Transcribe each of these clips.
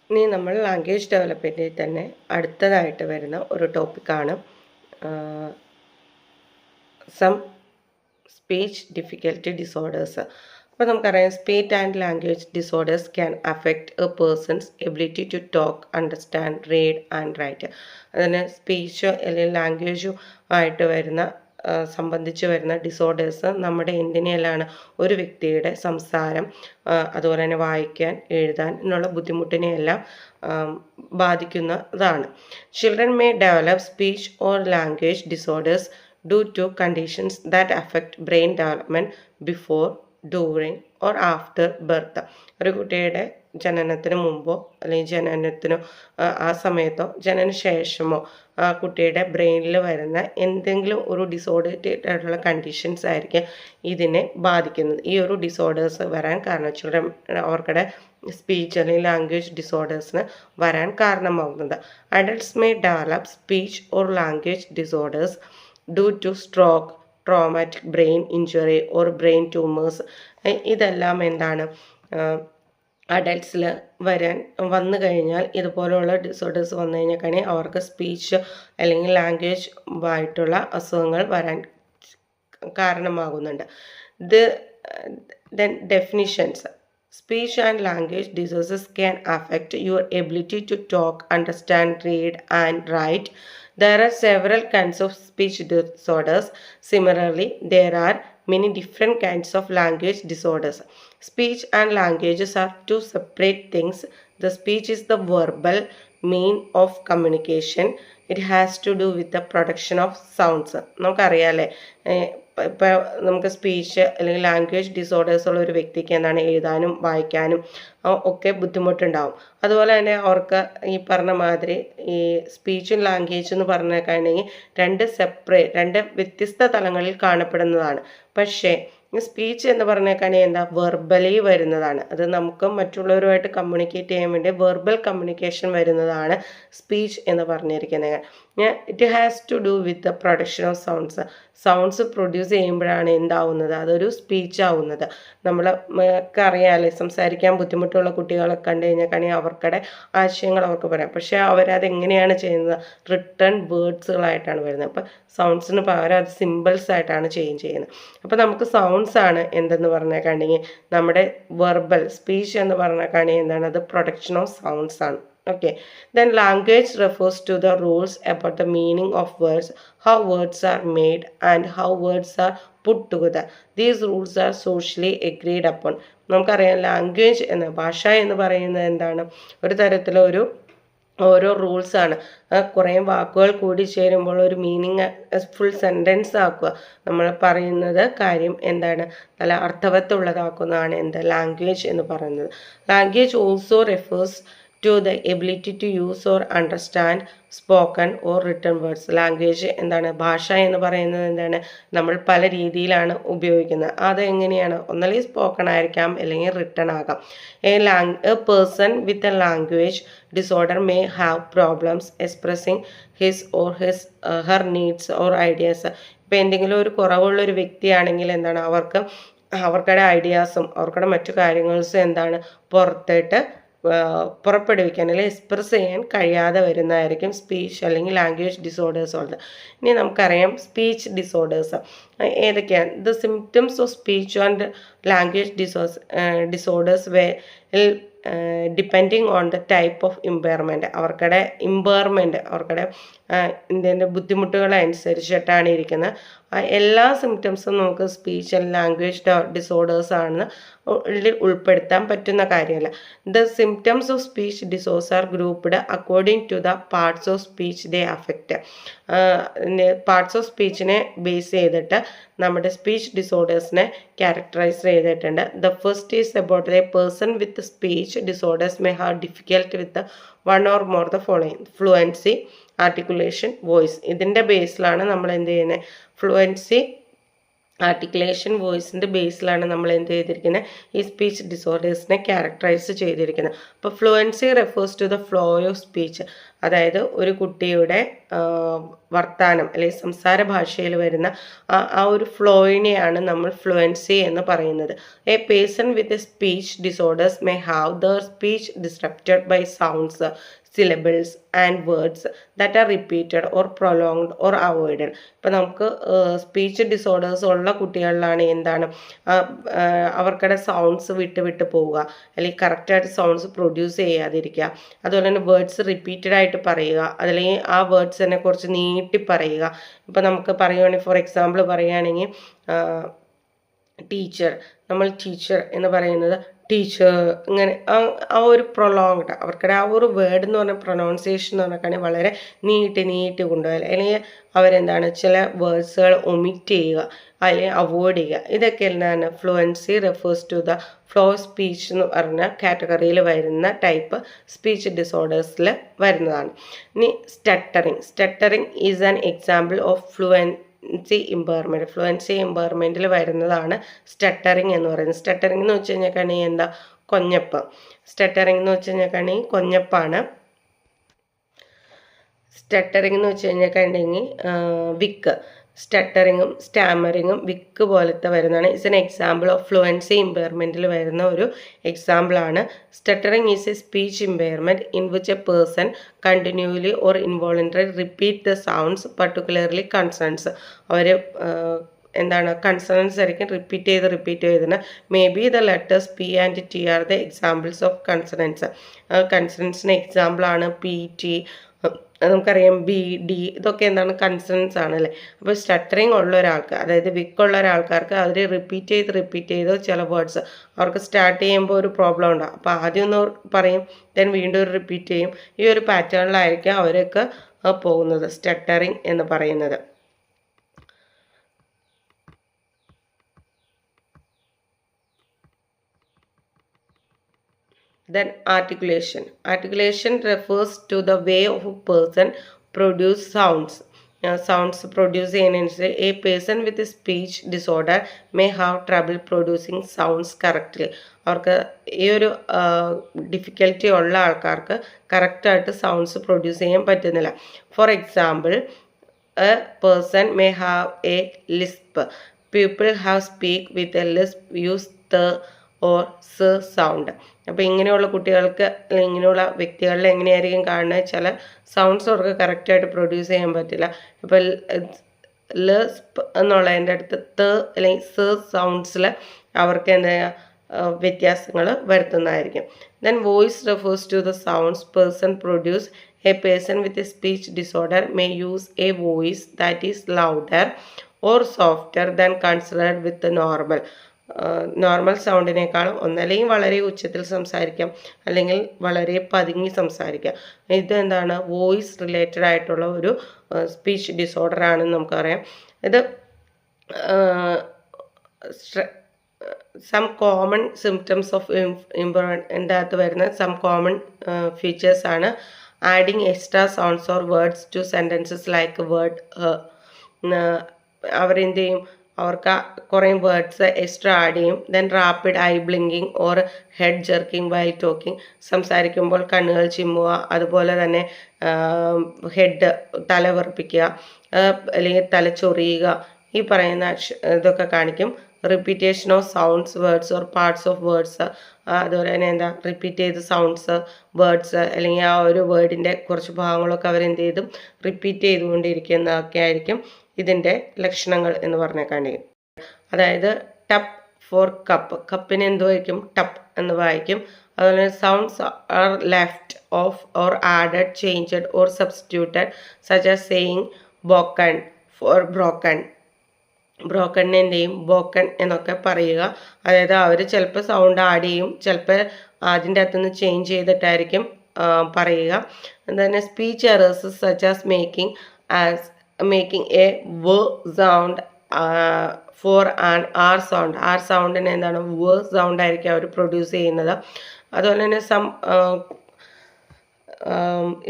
ഇനി നമ്മൾ ലാംഗ്വേജ് ഡെവലപ്മെൻറ്റിൽ തന്നെ അടുത്തതായിട്ട് വരുന്ന ഒരു ടോപ്പിക്കാണ് സം സ്പീച്ച് ഡിഫിക്കൽറ്റി ഡിസോർഡേഴ്സ്. അപ്പോൾ നമുക്കറിയാം speech and language disorders can affect a person's ability to talk, understand, read and write. അതിന് സ്പീച്ചോ അല്ലെങ്കിൽ ലാംഗ്വേജോ ആയിട്ട് വരുന്ന സംബന്ധിച്ച് വരുന്ന ഡിസോർഡേഴ്സ് നമ്മുടെ എന്തിനെല്ലാം ഒരു വ്യക്തിയുടെ സംസാരം, അതുപോലെ തന്നെ വായിക്കാൻ, എഴുതാൻ എന്നുള്ള ബുദ്ധിമുട്ടിനെയെല്ലാം ബാധിക്കുന്നതാണ്. Children may develop speech or language disorders due to conditions that affect brain development before, during or after birth. ഒരു കുട്ടിയുടെ ജനനത്തിന് മുമ്പോ അല്ലെങ്കിൽ ജനനത്തിനോ ആ സമയത്തോ ജനന ശേഷമോ ആ കുട്ടിയുടെ ബ്രെയിനിൽ വരുന്ന എന്തെങ്കിലും ഒരു ഡിസോർഡേറ്റഡ് ആയിട്ടുള്ള കണ്ടീഷൻസ് ആയിരിക്കും ഇതിനെ ബാധിക്കുന്നത്. ഈ ഒരു ഡിസോർഡേഴ്സ് വരാൻ കാരണം ചിൽഡ്രൻ അവർക്കുടെ സ്പീച്ച് അല്ലെങ്കിൽ ലാംഗ്വേജ് ഡിസോർഡേഴ്സിന് വരാൻ കാരണമാകുന്നത്. Adults may develop speech or language disorders due to stroke, traumatic brain injury or brain tumors. ഇതെല്ലാം എന്താണ് അഡൽട്ട്സിൽ വന്നു കഴിഞ്ഞാൽ ഇതുപോലുള്ള ഡിസോർഡേഴ്സ് വന്നു കഴിഞ്ഞാൽ അവർക്ക് സ്പീച്ച് അല്ലെങ്കിൽ ലാംഗ്വേജ് ആയിട്ടുള്ള അസുഖങ്ങൾ വരാൻ കാരണമാകുന്നുണ്ട്. Definitions. Speech and language disorders can affect your ability to talk, understand, read and write. There are several kinds of speech disorders. Similarly, there are many different kinds of language disorders. Speech and languages are two separate things. The speech is the verbal mean of communication. It has to do with the production of sounds. നമുക്കറിയാമല്ലേ, ഇപ്പോൾ നമുക്ക് speech അല്ലെങ്കിൽ language disorders ഉള്ള ഒരു വ്യക്തിക്ക് എന്താണ് എഴുതാനും വായിക്കാനും ഒക്കെ ബുദ്ധിമുട്ടുണ്ടാവും. അതുപോലെ തന്നെ അവർക്ക് ഈ പറഞ്ഞ മാതിരി ഈ സ്പീച്ചും ലാംഗ്വേജ് എന്ന് പറഞ്ഞേക്കാണെങ്കിൽ രണ്ട് വ്യത്യസ്ത തലങ്ങളിൽ കാണപ്പെടുന്നതാണ്. പക്ഷേ സ്പീച്ച് എന്ന് പറഞ്ഞേക്കാണെങ്കിൽ എന്താ വെർബലി വരുന്നതാണ്. അത് നമുക്ക് മറ്റുള്ളവരുമായിട്ട് കമ്മ്യൂണിക്കേറ്റ് ചെയ്യാൻ വേണ്ടി വെർബൽ കമ്മ്യൂണിക്കേഷൻ വരുന്നതാണ് സ്പീച്ച് എന്ന് പറഞ്ഞിരിക്കുന്നത്. It has to do with the production of sounds produce ചെയ്യുമ്പോഴാണ് എന്താവുന്നത്, അതൊരു സ്പീച്ച് ആവുന്നത്. നമ്മൾക്ക് അറിയാമല്ലേ, സംസാരിക്കാൻ ബുദ്ധിമുട്ടുള്ള കുട്ടികളെ കണ്ടു കഴിഞ്ഞാൽ അവർക്കുടെ ആശയങ്ങൾ അവർക്ക് പറയാം. പക്ഷേ അവരതെങ്ങനെയാണ് ചെയ്യുന്നത്, റിട്ടേൺ വേർഡ്സുകളായിട്ടാണ് വരുന്നത്. അപ്പോൾ സൗണ്ട്സിന് പകരം അത് സിമ്പിൾസ് ആയിട്ടാണ് ചെയ്യുന്നത്. അപ്പോൾ നമുക്ക് സൗണ്ട്സ് ആണ് എന്തെന്ന് പറഞ്ഞേക്കാണെങ്കിൽ നമ്മുടെ വെർബൽ സ്പീച്ച് എന്ന് പറഞ്ഞേക്കാണെങ്കിൽ എന്താണ്, അത് പ്രൊഡക്ഷൻ ഓഫ് സൗണ്ട്സ് ആണ്. Okay, then language refers to the rules about the meaning of words, how words are made and how words are put together. These rules are socially agreed upon. നമുക്കറിയാം language ഭാഷ എന്ന് പറയുന്നത് എന്താണ്, ഒരു തരത്തിലൊരു ഓരോ റൂൾസാണ്. കുറേ വാക്കുകൾ കൂടി ചേരുമ്പോൾ ഒരു മീനിങ് ഫുൾ സെൻറ്റൻസ് ആക്കുക. നമ്മൾ പറയുന്നത് കാര്യം എന്താണ്, നല്ല അർത്ഥവത്തുള്ളതാക്കുന്നതാണ് എന്ത് ലാംഗ്വേജ് എന്ന് പറയുന്നത്. Language also refers to the ability to use or understand spoken or written words. Language എന്താണ്, ഭാഷ എന്ന് പറയുന്നത് എന്താണ്, നമ്മൾ പല രീതിയിലാണ് ഉപയോഗിക്കുന്നത്. അത് എങ്ങനെയാണ്, ഒന്നല്ലെങ്കിൽ സ്പോക്കൺ ആയിരിക്കാം അല്ലെങ്കിൽ റിട്ടൺ ആകാം. A person with A language disorder may have problems expressing his or her needs or ideas. ഇപ്പോൾ എന്തെങ്കിലും ഒരു കുറവുള്ള ഒരു വ്യക്തിയാണെങ്കിൽ എന്താണ്, അവർക്കുടെ ഐഡിയാസും അവർക്കുടെ മറ്റു കാര്യങ്ങൾസും എന്താണ് പുറത്തേട്ട് പുറപ്പെടുവിക്കാൻ അല്ലെങ്കിൽ എക്സ്പ്രസ് ചെയ്യാൻ കഴിയാതെ വരുന്നതായിരിക്കും സ്പീച്ച് അല്ലെങ്കിൽ ലാംഗ്വേജ് ഡിസോർഡേഴ്സ് ഉള്ളത്. ഇനി നമുക്കറിയാം സ്പീച്ച് ഡിസോർഡേഴ്സ് ഏതൊക്കെയാണ്. The symptoms of speech and language disorders depending on the type of impairment. അവർക്കുടെ ഇതിൻ്റെ ബുദ്ധിമുട്ടുകളനുസരിച്ചിട്ടാണ് ഇരിക്കുന്നത്. എല്ലാ സിംറ്റംസും നമുക്ക് സ്പീച്ച് ആൻഡ് ലാംഗ്വേജ് ഡിസോർഡേഴ്സ് ആണെന്ന് ഉൾപ്പെടുത്താൻ പറ്റുന്ന കാര്യമല്ല. The symptoms of speech disorders are grouped according to the parts of speech they affect. Parts of സ്പീച്ചിനെ ബേസ് ചെയ്തിട്ട് നമ്മുടെ സ്പീച്ച് ഡിസോർഡേഴ്സിനെ ക്യാരക്ടറൈസ് ചെയ്തിട്ടുണ്ട്. The first is about a person with speech disorders may have difficult with one or more the following: fluency, articulation, voice. ഇതിൻ്റെ ബേസിലാണ് നമ്മൾ എന്ത് ചെയ്യുന്നത്, ഫ്ലുവൻസി, ആർട്ടിക്കുലേഷൻ, വോയിസിൻ്റെ ബേസിലാണ് നമ്മൾ എന്ത് ചെയ്തിരിക്കുന്നത്, ഈ സ്പീച്ച് ഡിസോർഡേഴ്സിനെ ക്യാരക്ടറൈസ് ചെയ്തിരിക്കുന്നത്. അപ്പോൾ fluency refers to the flow of speech. അതായത് ഒരു കുട്ടിയുടെ വർത്താനം അല്ലെങ്കിൽ സംസാര ഭാഷയിൽ വരുന്ന ആ ഒരു ഫ്ലോയിനെയാണ് നമ്മൾ ഫ്ലുവൻസി എന്ന് പറയുന്നത്. A person with a speech disorders may have their speech disrupted by sounds, syllables and words that are repeated or prolonged or avoided. ഇപ്പം നമുക്ക് സ്പീച്ച് ഡിസോർഡേഴ്സ് ഉള്ള കുട്ടികളിലാണ് എന്താണ് അവർക്കടെ സൗണ്ട്സ് വിട്ട് വിട്ട് പോവുക, അല്ലെങ്കിൽ കറക്റ്റായിട്ട് സൗണ്ട്സ് പ്രൊഡ്യൂസ് ചെയ്യാതിരിക്കുക. അതുപോലെ തന്നെ വേർഡ്സ് റിപ്പീറ്റഡ് ആയിട്ട് പറയുക, അതല്ലെങ്കിൽ ആ വേർഡ്സിനെ കുറിച്ച് നീട്ടി പറയുക. ഇപ്പം നമുക്ക് പറയുകയാണെങ്കിൽ ഫോർ എക്സാമ്പിൾ പറയുകയാണെങ്കിൽ ടീച്ചർ, നമ്മൾ ടീച്ചർ എന്ന് പറയുന്നത് ടീച്ചർ, ഇങ്ങനെ ആ ഒരു പ്രൊലോങ്ഡ് അവർക്കടെ ആ ഒരു വേർഡ് എന്ന് പറഞ്ഞ പ്രൊനൗൺസിയേഷൻ എന്ന് പറഞ്ഞാൽ വളരെ നീട്ടി കൊണ്ടുപോയാൽ, അല്ലെങ്കിൽ അവരെന്താണ് ചില വേർഡ്സുകൾ ഒമിറ്റ് ചെയ്യുക അല്ലെങ്കിൽ അവോയ്ഡ് ചെയ്യുക. ഇതൊക്കെ എന്താണ് fluency refers to the flow speech എന്ന് പറഞ്ഞ കാറ്റഗറിയിൽ വരുന്ന ടൈപ്പ് സ്പീച്ച് ഡിസോർഡേഴ്സിൽ വരുന്നതാണ്. ഇനി stuttering is an example of fluency ഇമ്പയർമെൻറ്റിൽ വരുന്നതാണ് സ്റ്റട്ടറിങ് എന്ന് പറയുന്നത്. സ്റ്റട്ടറിങ് എന്ന് വെച്ച് കഴിഞ്ഞാൽ എന്താ, കൊഞ്ഞപ്പ്. സ്റ്റട്ടറിങ് എന്ന് വെച്ച് കഴിഞ്ഞാൽ കൊഞ്ഞപ്പാണ്. സ്റ്റട്ടറിങ് എന്ന് വെച്ച് കഴിഞ്ഞിട്ടുണ്ടെങ്കിൽ വിക്ക്, സ്റ്റട്ടറിങ്ങും സ്റ്റാമറിങ്ങും വിക്ക് പോലത്തെ വരുന്നതാണ്. It's an example of fluency ഇമ്പയർമെൻറ്റിൽ വരുന്ന ഒരു എക്സാമ്പിളാണ്. Stuttering is a speech impairment in which a person continually or involuntary repeat the sounds, particularly consonants. അവർ എന്താണ് കൺസണൻസ് ആയിരിക്കും റിപ്പീറ്റ് ചെയ്തിരുന്നത്. May be the letters P and T are the examples of consonants. കൺസണൻസിന് എക്സാമ്പിളാണ് P, T, നമുക്കറിയാം B, D, ഇതൊക്കെ എന്താണ് consonants ആണല്ലേ. അപ്പോൾ സ്റ്റട്ടറിങ് ഉള്ള ഒരാൾക്ക്, അതായത് വിക്കുള്ള ഒരാൾക്കാർക്ക് അവർ റിപ്പീറ്റ് ചെയ്ത് ചില വേർഡ്സ് അവർക്ക് സ്റ്റാർട്ട് ചെയ്യുമ്പോൾ ഒരു പ്രോബ്ലം ഉണ്ടാകും. അപ്പോൾ ആദ്യം ഒന്ന് പറയും, ദെൻ വീണ്ടും ഒരു റിപ്പീറ്റ് ചെയ്യും. ഈ ഒരു പാറ്റേണിലായിരിക്കും അവരൊക്കെ പോകുന്നത് സ്റ്റട്ടറിങ് എന്ന് പറയുന്നത്. Then articulation. Articulation refers to the way of a person produce sounds. Sounds produce a person with a speech disorder may have trouble producing sounds correctly. അവർക്ക് ഈ ഒരു ഡിഫിക്കൽറ്റി ഉള്ള ആൾക്കാർക്ക് കറക്റ്റായിട്ട് സൗണ്ട്സ് പ്രൊഡ്യൂസ് ചെയ്യാൻ പറ്റുന്നില്ല. For example, A person may have A Lisp. People have speak with a Lisp use the or സ് sound. അപ്പോൾ ഇങ്ങനെയുള്ള കുട്ടികൾക്ക് അല്ലെങ്കിൽ ഇങ്ങനെയുള്ള വ്യക്തികളിൽ എങ്ങനെയായിരിക്കും കാണുന്നത്, ചില സൗണ്ട്സ് അവർക്ക് കറക്റ്റായിട്ട് പ്രൊഡ്യൂസ് ചെയ്യാൻ പറ്റില്ല. ഇപ്പോൾ ലിസ്പ് എന്നുള്ളതിൻ്റെ അടുത്ത് ത അല്ലെങ്കിൽ സ് സൗണ്ട്സിൽ അവർക്ക് എന്താ വ്യത്യാസങ്ങൾ വരുത്തുന്നതായിരിക്കും. Then voice refers to the sounds person produce. A person with a speech disorder may use a voice that is louder or softer than considered with normal സൗണ്ടിനേക്കാളും ഒന്നല്ലെങ്കിൽ വളരെ ഉച്ചത്തിൽ സംസാരിക്കാം, അല്ലെങ്കിൽ വളരെ പതുങ്ങി സംസാരിക്കാം. ഇത് എന്താണ് വോയിസ് റിലേറ്റഡ് ആയിട്ടുള്ള ഒരു സ്പീച്ച് ഡിസോർഡർ ആണെന്ന് നമുക്കറിയാം. ഇത് സം കോമൺ സിംറ്റംസ് ഓഫ് ഇതിൻ്റെ അകത്ത് വരുന്ന സം കോമൺ ഫീച്ചേഴ്സ് ആണ് adding extra sounds or words two sentences like word. അവരെന്ത് ചെയ്യും, അവർക്ക് കുറേ വേർഡ്സ് എക്സ്ട്രാ ആഡ് ചെയ്യും. Then rapid I blinking or head jerking while talking. സംസാരിക്കുമ്പോൾ കണ്ണുകൾ ചിമ്മുക, അതുപോലെ തന്നെ ഹെഡ് തല വിറപ്പിക്കുക, അല്ലെങ്കിൽ തലച്ചൊറിയുക, ഈ പറയുന്ന ഇതൊക്കെ കാണിക്കും. Repetition of sounds, words or parts of words. അതുപോലെ തന്നെ എന്താ റിപ്പീറ്റ് ചെയ്ത് സൗണ്ട്സ്, വേർഡ്സ്, അല്ലെങ്കിൽ ആ ഒരു വേർഡിൻ്റെ കുറച്ച് ഭാഗങ്ങളൊക്കെ അവരെന്ത് ചെയ്തും റിപ്പീറ്റ് ചെയ്തുകൊണ്ടിരിക്കുന്നതൊക്കെ ആയിരിക്കും ഇതിൻ്റെ ലക്ഷണങ്ങൾ എന്ന് പറഞ്ഞേക്കാണെങ്കിൽ. അതായത് ടപ്പ് ഫോർ കപ്പ്, കപ്പിന് എന്ത് വായിക്കും, ടപ്പ് എന്ന് വായിക്കും. അതുപോലെ sounds are left off or added, changed or substituted such as saying bocken for broken. ബ്രോക്കണിനെ എന്ത് ചെയ്യും, ബോക്കൺ എന്നൊക്കെ പറയുക. അതായത് അവർ ചിലപ്പോൾ സൗണ്ട് ആഡ് ചെയ്യും, ചിലപ്പോൾ അതിൻ്റെ അകത്തുനിന്ന് ചേഞ്ച് ചെയ്തിട്ടായിരിക്കും പറയുക. തന്നെ speech errors such as making a w sound for an r sound. R സൗണ്ടിന് എന്താണ് വ സൗണ്ട് ആയിരിക്കും അവർ പ്രൊഡ്യൂസ് ചെയ്യുന്നത്. അതുപോലെ തന്നെ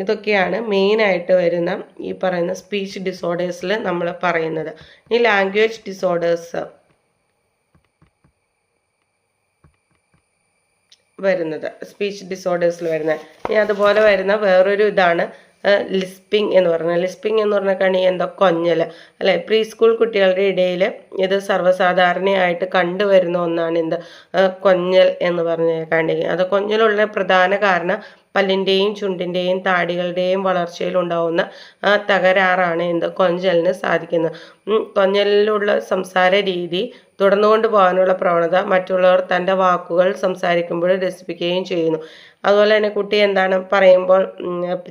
ഇതൊക്കെയാണ് മെയിനായിട്ട് വരുന്ന ഈ പറയുന്ന സ്പീച്ച് ഡിസോർഡേഴ്സിൽ നമ്മൾ പറയുന്നത്. ഈ ലാംഗ്വേജ് ഡിസോർഡേഴ്സ് വരുന്നത് സ്പീച്ച് ഡിസോർഡേഴ്സിൽ വരുന്നത്. ഇനി അതുപോലെ വരുന്ന വേറൊരു ഇതാണ് ലിസ്പിംഗ് എന്ന് പറഞ്ഞാൽ കണി എന്താ കൊഞ്ഞൽ അല്ലെ. പ്രീ സ്കൂൾ കുട്ടികളുടെ ഇടയിൽ ഇത് സർവ്വസാധാരണയായിട്ട് കണ്ടുവരുന്ന ഒന്നാണ് എന്ത് കൊഞ്ഞൽ എന്ന് പറഞ്ഞിട്ടുണ്ടെങ്കിൽ. അത് കൊഞ്ഞലുള്ള പ്രധാന കാരണം പല്ലിൻ്റെയും ചുണ്ടിൻ്റെയും താടികളുടെയും വളർച്ചയിൽ ഉണ്ടാവുന്ന തകരാറാണ് എന്ത് കൊഞ്ചലിന് സാധിക്കുന്നത്. കൊഞ്ഞലിലുള്ള സംസാര രീതി തുടർന്നുകൊണ്ട് പോകാനുള്ള പ്രവണത മറ്റുള്ളവർ തൻ്റെ വാക്കുകൾ സംസാരിക്കുമ്പോൾ രസിപ്പിക്കുകയും ചെയ്യുന്നു. അതുപോലെ തന്നെ കുട്ടി എന്താണ് പറയുമ്പോൾ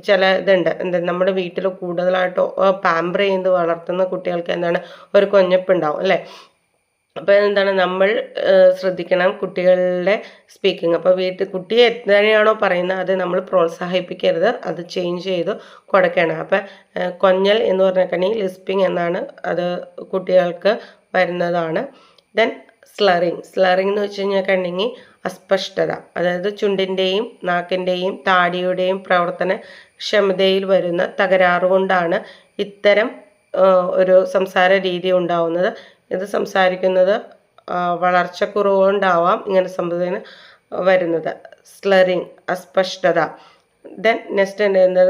ചില ഇതുണ്ട്, എന്താ നമ്മുടെ വീട്ടിൽ കൂടുതലായിട്ട് പാമ്പർ ചെയ്ത് വളർത്തുന്ന കുട്ടികൾക്ക് എന്താണ് ഒരു കൊഞ്ഞപ്പുണ്ടാവും അല്ലേ. അപ്പോൾ എന്താണ് നമ്മൾ ശ്രദ്ധിക്കണം കുട്ടികളുടെ സ്പീക്കിംഗ്. അപ്പോൾ കുട്ടി എത്രയാണോ പറയുന്നത് അത് നമ്മൾ പ്രോത്സാഹിപ്പിക്കരുത്, അത് ചേഞ്ച് ചെയ്ത് കൊടുക്കണം. അപ്പം കൊഞ്ഞൽ എന്ന് പറഞ്ഞിട്ടുണ്ടെങ്കിൽ ലിസ്പിംഗ് എന്നാണ്, അത് കുട്ടികൾക്ക് വരുന്നതാണ്. ദെൻ സ്ലറിങ് എന്ന് വെച്ച് കഴിഞ്ഞിട്ടുണ്ടെങ്കിൽ അസ്പഷ്ടത, അതായത് ചുണ്ടിൻ്റെയും നാക്കിൻ്റെയും താടിയുടെയും പ്രവർത്തന ക്ഷമതയിൽ വരുന്ന തകരാറുകൊണ്ടാണ് ഇത്തരം ഒരു സംസാര രീതി ഉണ്ടാവുന്നത്. ഇത് സംസാരിക്കുന്നത് വളർച്ചക്കുറവ് കൊണ്ടാവാം ഇങ്ങനെ സംഭവത്തിന് വരുന്നത്. സ്ലറിങ് അസ്പഷ്ടത. ദെൻ നെക്സ്റ്റ് എന്ത്